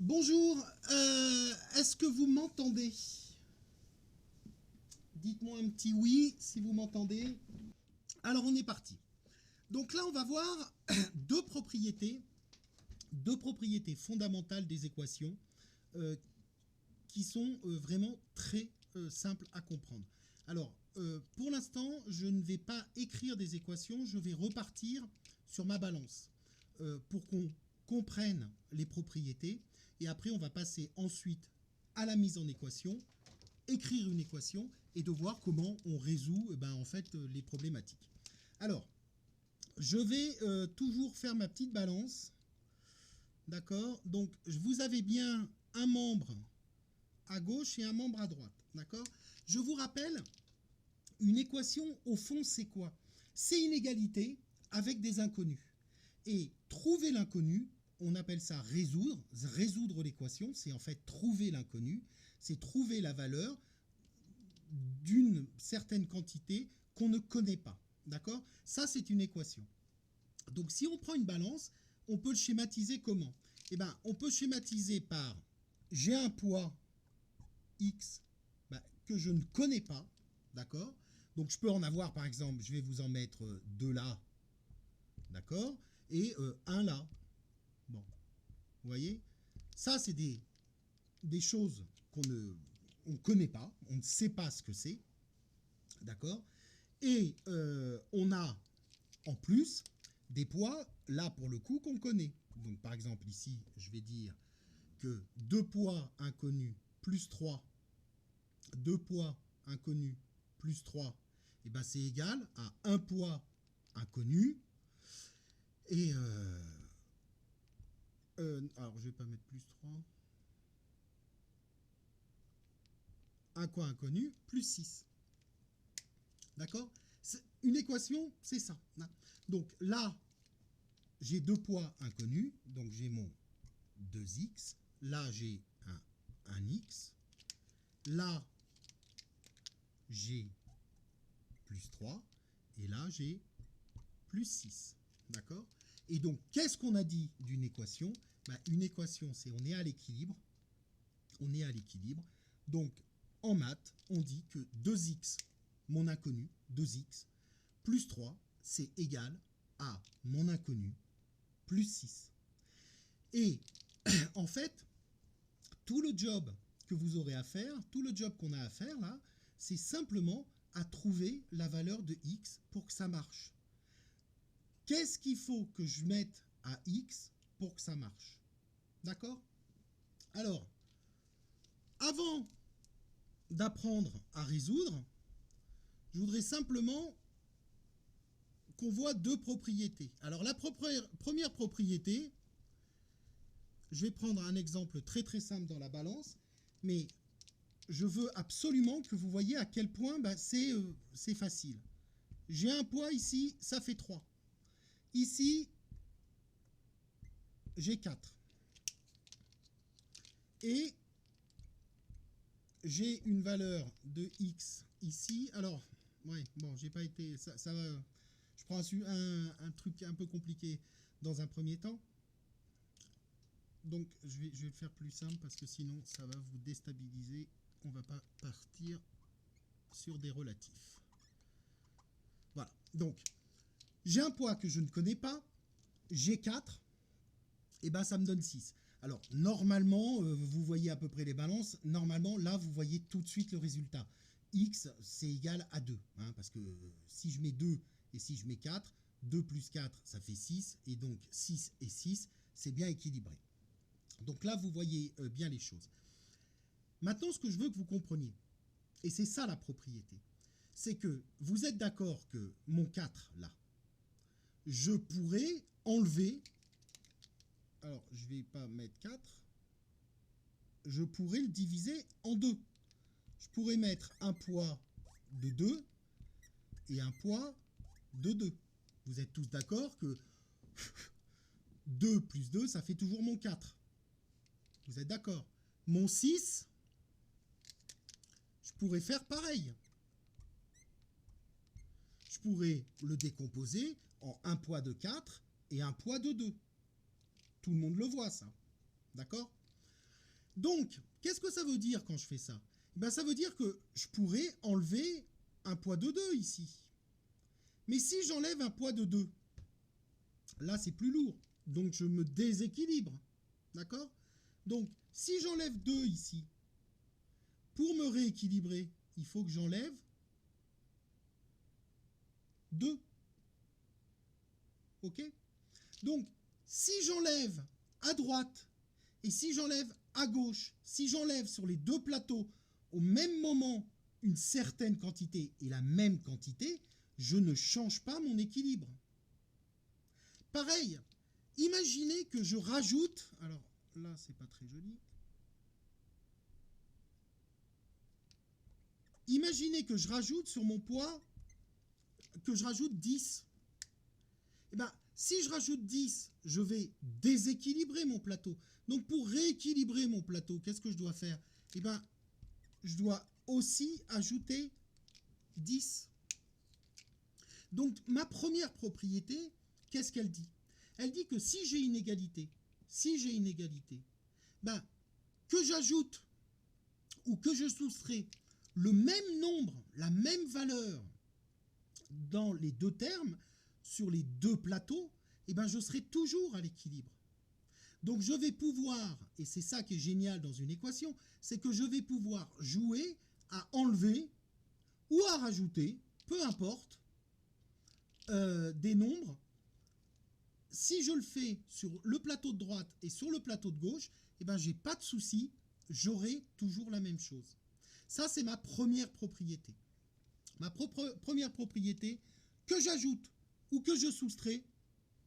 Bonjour, est-ce que vous m'entendez? Dites-moi un petit oui si vous m'entendez. Alors on est parti. Donc là on va voir deux propriétés fondamentales des équations qui sont vraiment très simples à comprendre. Alors pour l'instant je ne vais pas écrire des équations, je vais repartir sur ma balance pour qu'on comprenne les propriétés et après on va passer ensuite à la mise en équation, écrire une équation et de voir comment on résout en fait, les problématiques. Alors, je vais toujours faire ma petite balance. D'accord? Donc, vous avez bien un membre à gauche et un membre à droite. D'accord? Je vous rappelle, une équation, au fond, c'est quoi? C'est une égalité avec des inconnus. Et trouver l'inconnu, on appelle ça résoudre. Résoudre l'équation, c'est en fait trouver l'inconnu. C'est trouver la valeur d'une certaine quantité qu'on ne connaît pas. D'accord? Ça, c'est une équation. Donc, si on prend une balance, on peut le schématiser comment? Eh bien, on peut schématiser par j'ai un poids X que je ne connais pas. D'accord? Donc, je peux en avoir, par exemple, je vais vous en mettre deux là. D'accord? Et un là. Bon. Vous voyez? Ça, c'est des choses qu'on ne connaît pas. On ne sait pas ce que c'est. D'accord? Et on a en plus des poids, là pour le coup, qu'on connaît. Donc par exemple ici, je vais dire que 2 poids inconnus plus 3, 2 poids inconnus plus 3, et ben c'est égal à un poids inconnu. Et alors je vais pas mettre plus 3. Un poids inconnu plus 6. D'accord? Une équation, c'est ça. Donc là, j'ai deux poids inconnus, donc j'ai mon 2x. Là, j'ai un x. Là, j'ai plus 3. Et là, j'ai plus 6. D'accord? Et donc, qu'est-ce qu'on a dit d'une équation? Une équation, c'est on est à l'équilibre. On est à l'équilibre. Donc, en maths, on dit que 2x, mon inconnu, 2x, plus 3, c'est égal à mon inconnu, plus 6. Et en fait, tout le job que vous aurez à faire, tout le job qu'on a à faire là, c'est simplement à trouver la valeur de x pour que ça marche. Qu'est-ce qu'il faut que je mette à x pour que ça marche? D'accord? Alors, avant d'apprendre à résoudre, je voudrais simplement qu'on voit deux propriétés. Alors, la première propriété, je vais prendre un exemple très très simple dans la balance, mais je veux absolument que vous voyez à quel point c'est facile. J'ai un poids ici, ça fait 3. Ici, j'ai 4. Et j'ai une valeur de x ici. Alors, ouais, bon, j'ai pas été... Ça va, je prends un truc un peu compliqué dans un premier temps. Donc, je vais le faire plus simple parce que sinon, ça va vous déstabiliser. On va pas partir sur des relatifs. Voilà. Donc, j'ai un poids que je ne connais pas. J'ai 4. Et ben, ça me donne 6. Alors, normalement, vous voyez à peu près les balances. Normalement, là, vous voyez tout de suite le résultat. X, c'est égal à 2. Hein, parce que si je mets 2 et si je mets 4, 2 plus 4, ça fait 6. Et donc, 6 et 6, c'est bien équilibré. Donc là, vous voyez bien les choses. Maintenant, ce que je veux que vous compreniez, et c'est ça la propriété, c'est que vous êtes d'accord que mon 4, là, je pourrais enlever... Alors, je ne vais pas mettre 4. Je pourrais le diviser en 2. Je pourrais mettre un poids de 2 et un poids de 2. Vous êtes tous d'accord que 2 plus 2, ça fait toujours mon 4. Vous êtes d'accord? Mon 6, je pourrais faire pareil. Je pourrais le décomposer en un poids de 4 et un poids de 2. Tout le monde le voit, ça. D'accord? Donc, qu'est-ce que ça veut dire quand je fais ça? Ben, ça veut dire que je pourrais enlever un poids de 2 ici. Mais si j'enlève un poids de 2, là, c'est plus lourd. Donc, je me déséquilibre. D'accord? Donc, si j'enlève 2 ici, pour me rééquilibrer, il faut que j'enlève 2. OK? Donc, si j'enlève à droite et si j'enlève à gauche, si j'enlève sur les deux plateaux au même moment une certaine quantité et la même quantité, je ne change pas mon équilibre. Pareil, imaginez que je rajoute, alors là c'est pas très joli, imaginez que je rajoute sur mon poids, que je rajoute 10. Eh bien, si je rajoute 10, je vais déséquilibrer mon plateau. Donc pour rééquilibrer mon plateau, qu'est-ce que je dois faire? Eh bien, je dois aussi ajouter 10. Donc ma première propriété, qu'est-ce qu'elle dit? Elle dit que si j'ai une égalité, ben, que j'ajoute ou que je soustrais le même nombre, la même valeur dans les deux termes, sur les deux plateaux, eh ben, je serai toujours à l'équilibre. Donc je vais pouvoir, et c'est ça qui est génial dans une équation, c'est que je vais pouvoir jouer à enlever ou à rajouter, peu importe, des nombres. Si je le fais sur le plateau de droite et sur le plateau de gauche, eh ben, j'ai pas de souci, j'aurai toujours la même chose. Ça, c'est ma première propriété. Ma première propriété, que j'ajoute ou que je soustrais,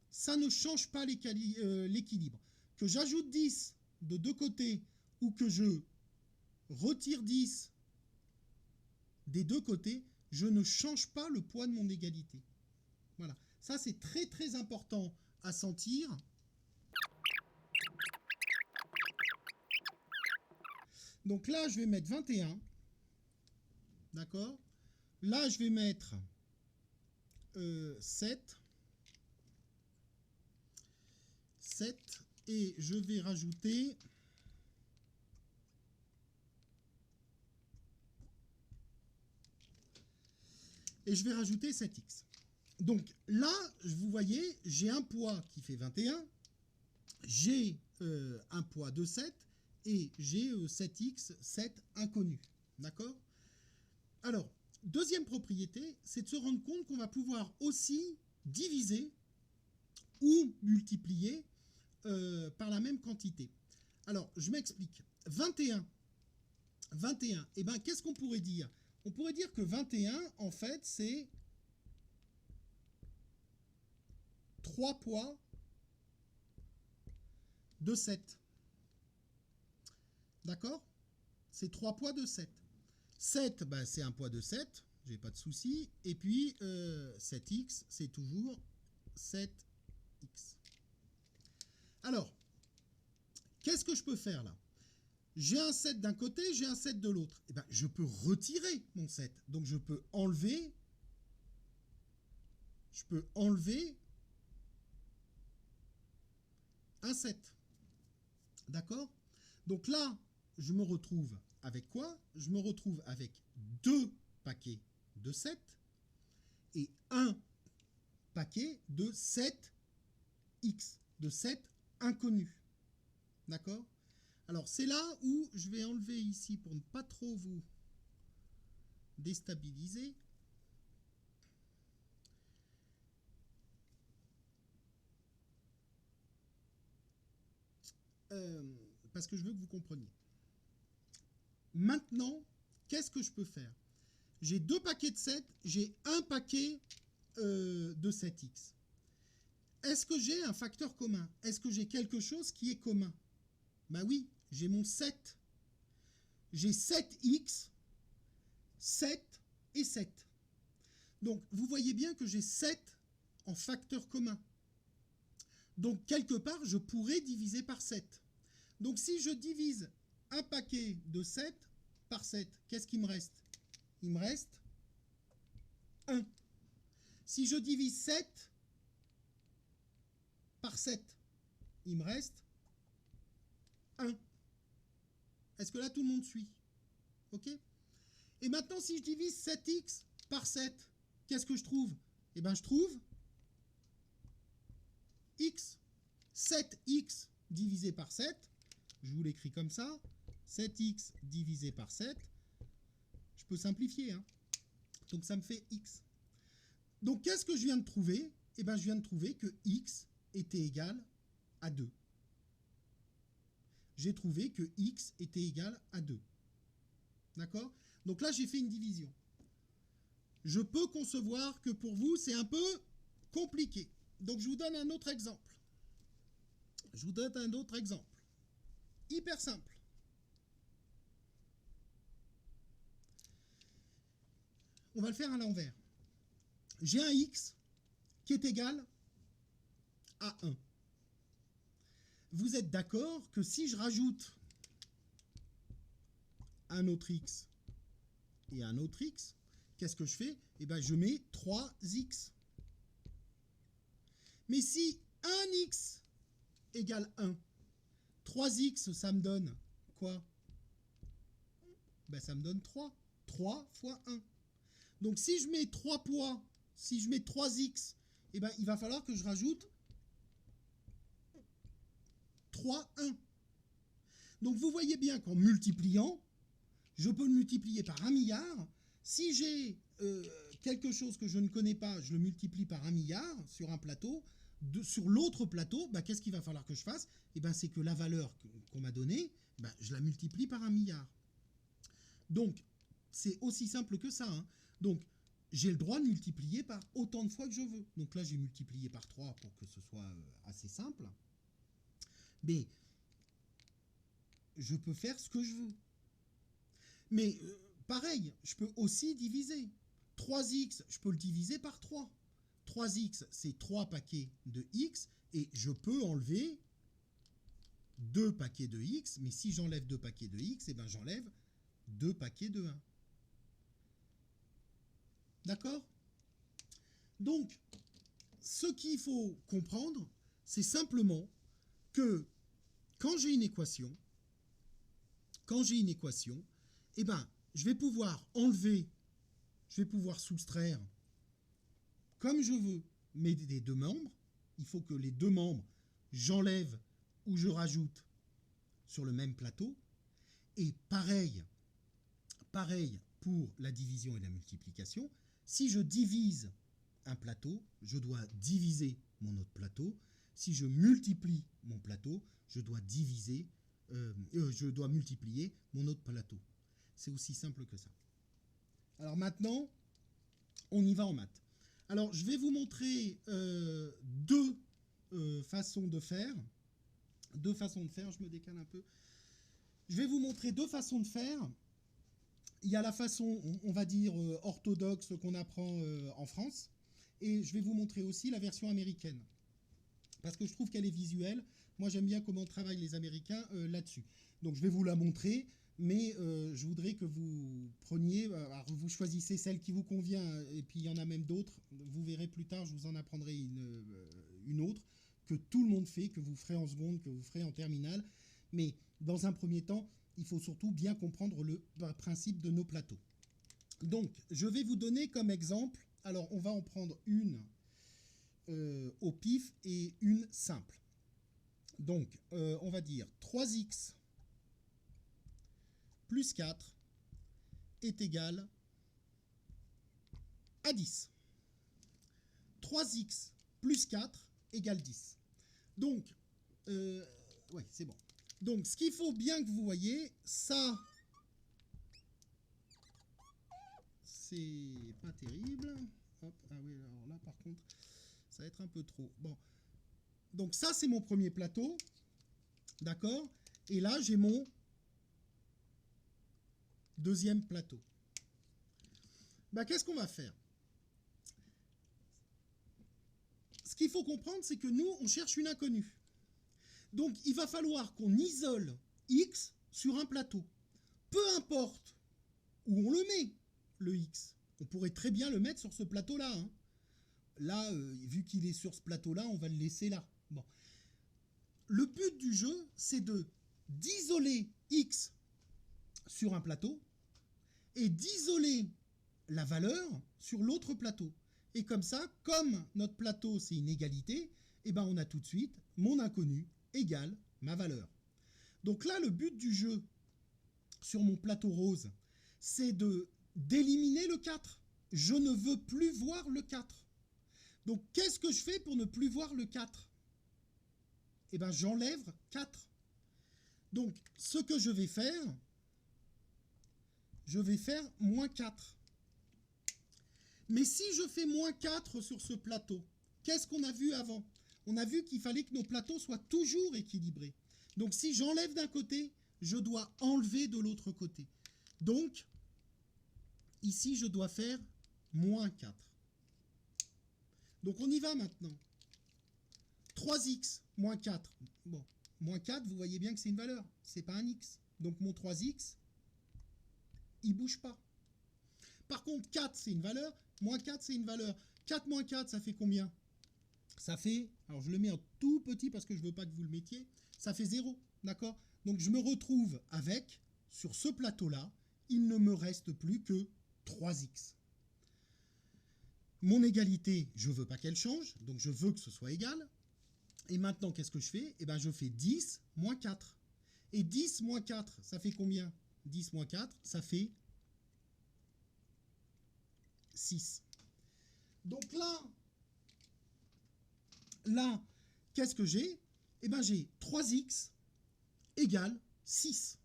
ça ne change pas l'équilibre. Que j'ajoute 10 de deux côtés ou que je retire 10 des deux côtés, je ne change pas le poids de mon égalité. Voilà. Ça, c'est très très important à sentir. Donc là, je vais mettre 21. D'accord? Là, je vais mettre 7. 7. Et je vais rajouter... Et je vais rajouter 7x. Donc là, vous voyez, j'ai un poids qui fait 21, j'ai un poids de 7 et j'ai 7x, 7 inconnus. D'accord? Alors, deuxième propriété, c'est de se rendre compte qu'on va pouvoir aussi diviser ou multiplier par la même quantité. Alors, je m'explique. 21, eh ben, qu'est-ce qu'on pourrait dire? On pourrait dire que 21, en fait, c'est 3 poids de 7. D'accord? C'est 3 poids de 7. 7, ben, c'est un poids de 7, j'ai pas de souci. Et puis, 7x, c'est toujours 7x. Alors, qu'est-ce que je peux faire là? J'ai un 7 d'un côté, j'ai un 7 de l'autre. Eh ben, je peux retirer mon 7. Donc, je peux enlever un 7. D'accord? Donc là, je me retrouve avec quoi? Je me retrouve avec 2 paquets de 7 et un paquet de 7x, de 7 inconnus. D'accord? Alors, c'est là où je vais enlever ici pour ne pas trop vous déstabiliser. Parce que je veux que vous compreniez. Maintenant, qu'est-ce que je peux faire? J'ai 2 paquets de 7, j'ai un paquet de 7x. Est-ce que j'ai un facteur commun? Est-ce que j'ai quelque chose qui est commun? Ben oui, j'ai mon 7. J'ai 7x, 7 et 7. Donc, vous voyez bien que j'ai 7 en facteur commun. Donc, quelque part, je pourrais diviser par 7. Donc, si je divise un paquet de 7 par 7, qu'est-ce qui me reste? Il me reste 1. Si je divise 7 par 7, il me reste 1. Est-ce que là, tout le monde suit? OK? Et maintenant, si je divise 7x par 7, qu'est-ce que je trouve? Eh bien, je trouve x. 7x divisé par 7, je vous l'écris comme ça, 7x divisé par 7, je peux simplifier, hein. Donc ça me fait x. Donc qu'est-ce que je viens de trouver? Eh bien, je viens de trouver que x était égal à 2. J'ai trouvé que x était égal à 2. D'accord? Donc là, j'ai fait une division. Je peux concevoir que pour vous, c'est un peu compliqué. Donc je vous donne un autre exemple. Hyper simple. On va le faire à l'envers. J'ai un x qui est égal à 1. Vous êtes d'accord que si je rajoute un autre x et un autre x, qu'est-ce que je fais? Eh bien, je mets 3x. Mais si 1x égale 1, 3x, ça me donne quoi? Ben, ça me donne 3. 3 fois 1. Donc, si je mets 3 poids, si je mets 3x, eh ben, il va falloir que je rajoute 3, 1. Donc, vous voyez bien qu'en multipliant, je peux le multiplier par 1 milliard. Si j'ai quelque chose que je ne connais pas, je le multiplie par 1 milliard sur un plateau. Sur l'autre plateau, bah, qu'est-ce qu'il va falloir que je fasse? Eh ben, c'est que la valeur qu'on m'a donnée, bah, je la multiplie par 1 milliard. Donc, c'est aussi simple que ça, hein. Donc, j'ai le droit de multiplier par autant de fois que je veux. Donc là, j'ai multiplié par 3 pour que ce soit assez simple. Mais je peux faire ce que je veux. Mais pareil, je peux aussi diviser. 3x, je peux le diviser par 3. 3x, c'est 3 paquets de x, et je peux enlever 2 paquets de x, mais si j'enlève 2 paquets de x, eh ben j'enlève 2 paquets de 1. D'accord? Donc, ce qu'il faut comprendre, c'est simplement que quand j'ai une équation, eh ben, je vais pouvoir enlever, je vais pouvoir soustraire comme je veux, mais des deux membres. Il faut que les deux membres, j'enlève ou je rajoute sur le même plateau. Et pareil pour la division et la multiplication. Si je divise un plateau, je dois diviser mon autre plateau. Si je multiplie mon plateau, je dois multiplier mon autre plateau. C'est aussi simple que ça. Alors maintenant, on y va en maths. Alors, je vais vous montrer deux façons de faire. Je me décale un peu. Je vais vous montrer deux façons de faire. Il y a la façon, on va dire, orthodoxe qu'on apprend en France. Et je vais vous montrer aussi la version américaine. Parce que je trouve qu'elle est visuelle. Moi, j'aime bien comment travaillent les Américains là-dessus. Donc, je vais vous la montrer. Mais je voudrais que vous preniez, alors vous choisissez celle qui vous convient, et puis il y en a même d'autres. Vous verrez plus tard, je vous en apprendrai une autre que tout le monde fait, que vous ferez en seconde, que vous ferez en terminale. Mais dans un premier temps, il faut surtout bien comprendre le principe de nos plateaux. Donc, je vais vous donner comme exemple, alors on va en prendre une au pif et une simple. Donc, on va dire 3x plus 4 est égal à 10. 3x plus 4 égale 10. Donc, ouais, c'est bon. Donc, ce qu'il faut bien que vous voyez, ça, c'est pas terrible. Hop, ah oui, alors là, par contre, ça va être un peu trop. Bon, donc ça, c'est mon premier plateau. D'accord? Et là, j'ai mon deuxième plateau. Bah, qu'est-ce qu'on va faire? Ce qu'il faut comprendre, c'est que nous, on cherche une inconnue. Donc, il va falloir qu'on isole x sur un plateau. Peu importe où on le met, le x. On pourrait très bien le mettre sur ce plateau-là. Hein. Là, vu qu'il est sur ce plateau-là, on va le laisser là. Le but du jeu, c'est d'isoler x sur un plateau et d'isoler la valeur sur l'autre plateau. Et comme ça, comme notre plateau, c'est une égalité, eh ben on a tout de suite mon inconnu égale ma valeur. Donc là, le but du jeu sur mon plateau rose, c'est d'éliminer le 4. Je ne veux plus voir le 4. Donc, qu'est-ce que je fais pour ne plus voir le 4? Eh bien, j'enlève 4. Donc, ce que je vais faire moins 4. Mais si je fais moins 4 sur ce plateau, qu'est-ce qu'on a vu avant? On a vu qu'il fallait que nos plateaux soient toujours équilibrés. Donc, si j'enlève d'un côté, je dois enlever de l'autre côté. Donc, ici, je dois faire moins 4. Donc, on y va maintenant. 3x moins 4. Bon, moins 4, vous voyez bien que c'est une valeur. Ce n'est pas un x. Donc, mon 3x, il ne bouge pas. Par contre, 4, c'est une valeur. Moins 4, c'est une valeur. 4 moins 4, ça fait combien? Ça fait, alors je le mets en tout petit parce que je ne veux pas que vous le mettiez, ça fait 0, d'accord? Donc je me retrouve avec, sur ce plateau-là, il ne me reste plus que 3x. Mon égalité, je ne veux pas qu'elle change, donc je veux que ce soit égal. Et maintenant, qu'est-ce que je fais? Eh bien, je fais 10 moins 4. Et 10 moins 4, ça fait combien? 10 moins 4, ça fait 6. Donc là, qu'est-ce que j'ai? Eh bien, j'ai 3x égale 6.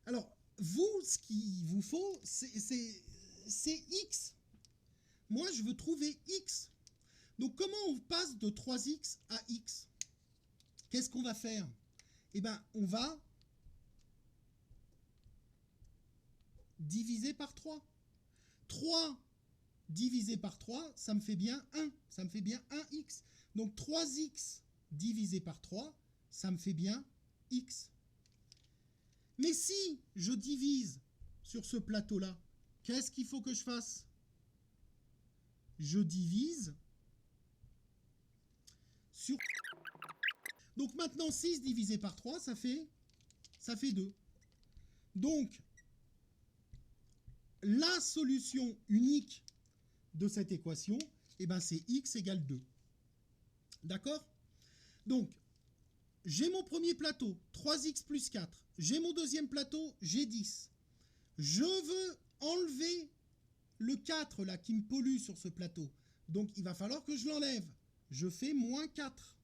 Alors, vous, ce qu'il vous faut, c'est x. Moi, je veux trouver x. Donc, comment on passe de 3x à x? Qu'est-ce qu'on va faire? Eh bien, on va diviser par 3. 3 divisé par 3, ça me fait bien 1. Ça me fait bien 1x. Donc, 3x divisé par 3, ça me fait bien x. Mais si je divise sur ce plateau-là, qu'est-ce qu'il faut que je fasse? Je divise sur... Donc maintenant, 6 divisé par 3, ça fait 2. Donc, la solution unique de cette équation, eh ben, c'est x égale 2. D'accord? Donc, j'ai mon premier plateau, 3x plus 4. J'ai mon deuxième plateau, j'ai 10. Je veux enlever le 4 là qui me pollue sur ce plateau. Donc, il va falloir que je l'enlève. Je fais moins 4.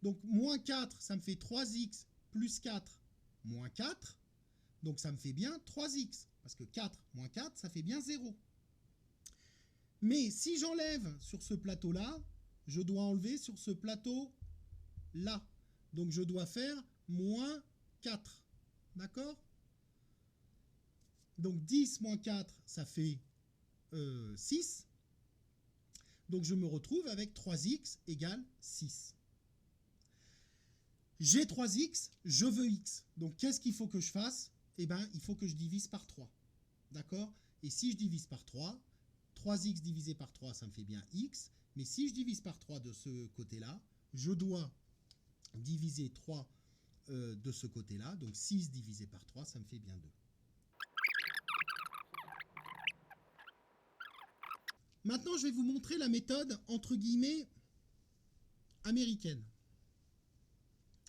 Donc, moins 4, ça me fait 3x plus 4 moins 4. Donc, ça me fait bien 3x. Parce que 4 moins 4, ça fait bien 0. Mais si j'enlève sur ce plateau-là, je dois enlever sur ce plateau-là. Donc, je dois faire moins 4. D'accord? Donc, 10 moins 4, ça fait 6. Donc, je me retrouve avec 3x égale 6. J'ai 3x, je veux x. Donc, qu'est-ce qu'il faut que je fasse? Eh bien, il faut que je divise par 3. D'accord? Et si je divise par 3, 3x divisé par 3, ça me fait bien x. Mais si je divise par 3 de ce côté-là, je dois diviser 3 de ce côté-là. Donc, 6 divisé par 3, ça me fait bien 2. Maintenant, je vais vous montrer la méthode, entre guillemets, américaine.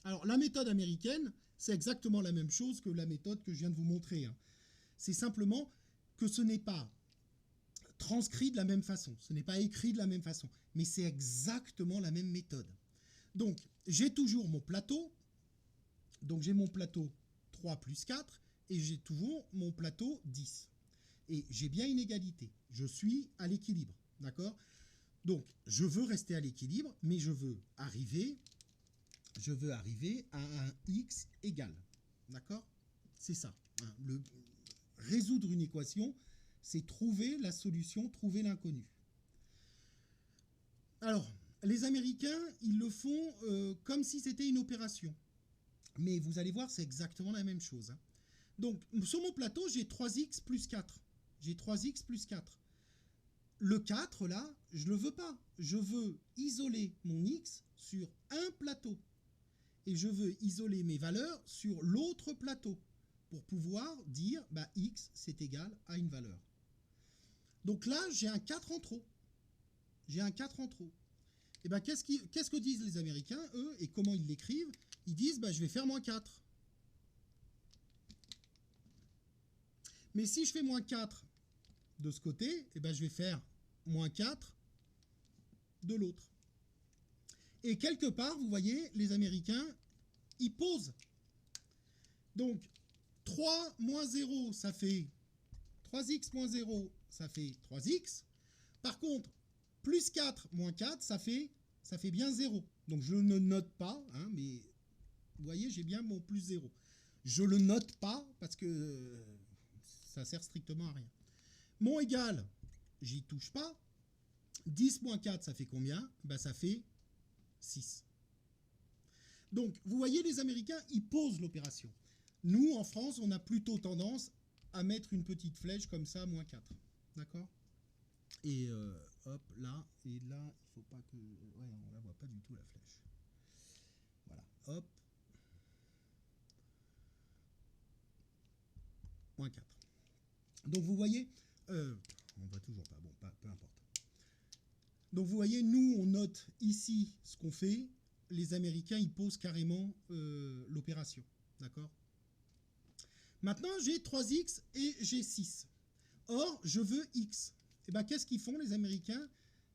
Alors, la méthode américaine, c'est exactement la même chose que la méthode que je viens de vous montrer. C'est simplement que ce n'est pas transcrit de la même façon, ce n'est pas écrit de la même façon, mais c'est exactement la même méthode. Donc, j'ai toujours mon plateau, donc j'ai mon plateau 3 plus 4, et j'ai toujours mon plateau 10. Et j'ai bien une égalité, je suis à l'équilibre, d'accord? Donc, je veux rester à l'équilibre, mais je veux arriver à un x égal. D'accord? C'est ça. Résoudre une équation, c'est trouver la solution, trouver l'inconnu. Alors, les Américains, ils le font comme si c'était une opération. Mais vous allez voir, c'est exactement la même chose. Donc, sur mon plateau, j'ai 3x plus 4. J'ai 3x plus 4. Le 4, là, je ne le veux pas. Je veux isoler mon x sur un plateau. Et je veux isoler mes valeurs sur l'autre plateau. pour pouvoir dire bah, x c'est égal à une valeur. Donc là, j'ai un 4 en trop. J'ai un 4 en trop. Et ben qu'est-ce que disent les Américains, eux, et comment ils l'écrivent? Ils disent bah, je vais faire moins 4. Mais si je fais moins 4 de ce côté, eh ben je vais faire moins 4 de l'autre. Et quelque part, vous voyez, les Américains, ils posent. Donc, 3 moins 0, ça fait 3x moins 0, ça fait 3x. Par contre, plus 4 moins 4, ça fait bien 0. Donc, je ne note pas, hein, mais vous voyez, j'ai bien mon plus 0. Je ne le note pas parce que ça sert strictement à rien. Mon égal, j'y touche pas. 10 moins 4, ça fait combien? Ben, ça fait 6. Donc, vous voyez, les Américains, ils posent l'opération. Nous, en France, on a plutôt tendance à mettre une petite flèche comme ça, moins 4. D'accord? Et hop, là, et là, il faut pas que... Ouais, on la voit pas du tout, la flèche. Voilà, hop. Moins 4. Donc, vous voyez... on voit toujours pas, bon, peu importe. Donc, vous voyez, nous, on note ici ce qu'on fait. Les Américains, ils posent carrément l'opération. D'accord? Maintenant, j'ai 3x et j'ai 6. Or, je veux x. Et ben, qu'est-ce qu'ils font, les Américains?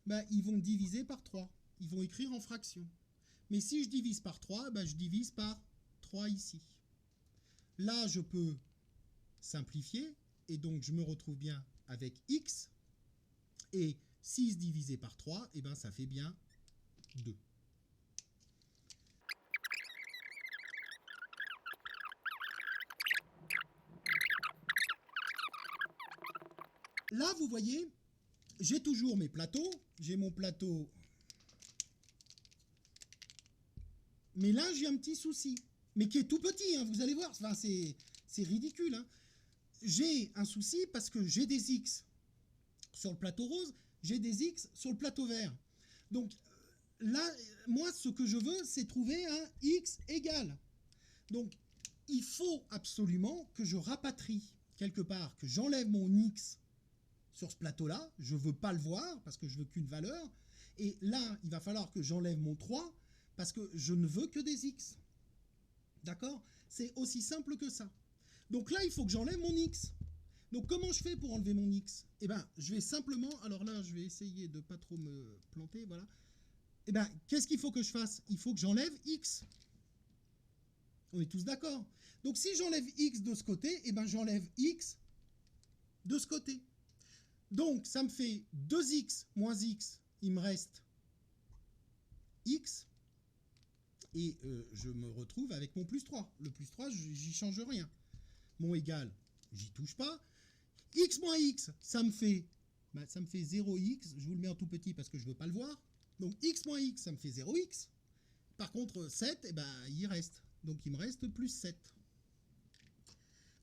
Ben, ils vont diviser par 3. Ils vont écrire en fraction. Mais si je divise par 3, ben, je divise par 3 ici. Là, je peux simplifier. Et donc, je me retrouve bien avec x. Et 6 divisé par 3, et ben, ça fait bien 2. Là, vous voyez, j'ai toujours mes plateaux. J'ai mon plateau. Mais là, j'ai un petit souci. Mais qui est tout petit, hein, vous allez voir. Enfin, c'est ridicule. Hein. J'ai un souci parce que j'ai des X sur le plateau rose. J'ai des X sur le plateau vert. Donc, là, moi, ce que je veux, c'est trouver un X égal. Donc, il faut absolument que je rapatrie quelque part, que j'enlève mon X sur ce plateau-là. Je ne veux pas le voir parce que je veux qu'une valeur. Et là, il va falloir que j'enlève mon 3 parce que je ne veux que des X. D'accord? C'est aussi simple que ça. Donc là, il faut que j'enlève mon X. Donc comment je fais pour enlever mon X? Eh bien, je vais simplement... Alors là, je vais essayer de ne pas trop me planter. Voilà. Eh bien, qu'est-ce qu'il faut que je fasse? Il faut que j'enlève X. On est tous d'accord. Donc si j'enlève X de ce côté, eh bien, j'enlève X de ce côté. Donc, ça me fait 2x moins x, il me reste x. Et je me retrouve avec mon plus 3. Le plus 3, j'y change rien. Mon égal, j'y touche pas. X moins x, ça me fait 0x. Je vous le mets en tout petit parce que je ne veux pas le voir. Donc, x moins x, ça me fait 0x. Par contre, 7, eh ben, il reste. Donc, il me reste plus 7.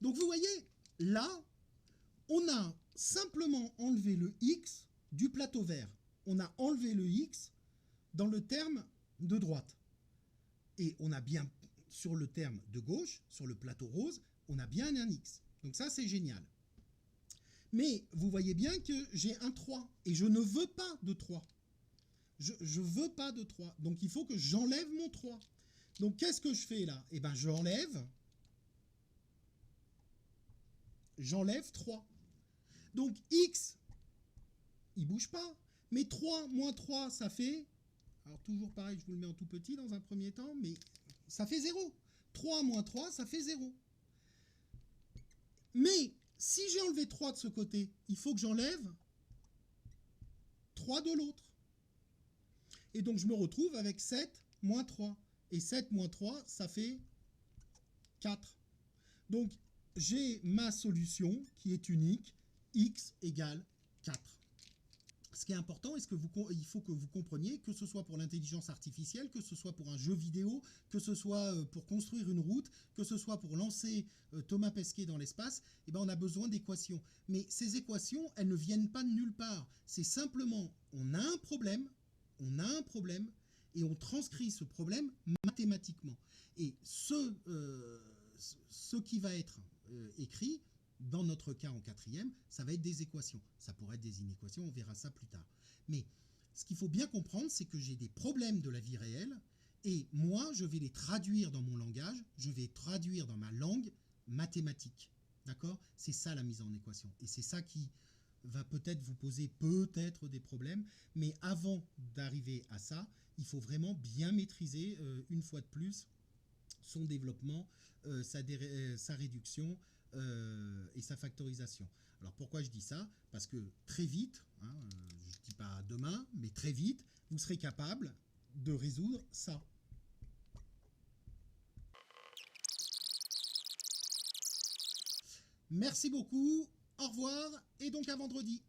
Donc, vous voyez, là, on a simplement enlevé le x du plateau vert. On a enlevé le x dans le terme de droite. Et on a bien, sur le terme de gauche, sur le plateau rose, on a bien un x. Donc ça, c'est génial. Mais vous voyez bien que j'ai un 3 et je ne veux pas de 3. Je ne veux pas de 3. Donc il faut que j'enlève mon 3. Donc qu'est-ce que je fais là? Eh bien, j'enlève 3. Donc x, il ne bouge pas. Mais 3 moins 3, ça fait... Alors toujours pareil, je vous le mets en tout petit dans un premier temps, mais ça fait 0. 3 moins 3, ça fait 0. Mais si j'ai enlevé 3 de ce côté, il faut que j'enlève 3 de l'autre. Et donc je me retrouve avec 7 moins 3. Et 7 moins 3, ça fait 4. Donc j'ai ma solution qui est unique, x égale 4. Ce qui est important, il faut que vous compreniez, que ce soit pour l'intelligence artificielle, que ce soit pour un jeu vidéo, que ce soit pour construire une route, que ce soit pour lancer Thomas Pesquet dans l'espace, eh ben on a besoin d'équations. Mais ces équations, elles ne viennent pas de nulle part. C'est simplement, on a un problème, et on transcrit ce problème mathématiquement. Et ce qui va être écrit, dans notre cas en quatrième, ça va être des équations. Ça pourrait être des inéquations, on verra ça plus tard. Mais ce qu'il faut bien comprendre, c'est que j'ai des problèmes de la vie réelle, et moi, je vais les traduire dans mon langage, je vais traduire dans ma langue mathématique. D'accord? C'est ça la mise en équation. Et c'est ça qui va peut-être vous poser peut-être des problèmes, mais avant d'arriver à ça, il faut vraiment bien maîtriser, une fois de plus, son développement, sa réduction et sa factorisation. Alors pourquoi je dis ça? Parce que très vite, hein, je ne dis pas demain, mais très vite, vous serez capable de résoudre ça. Merci beaucoup, au revoir, et donc à vendredi.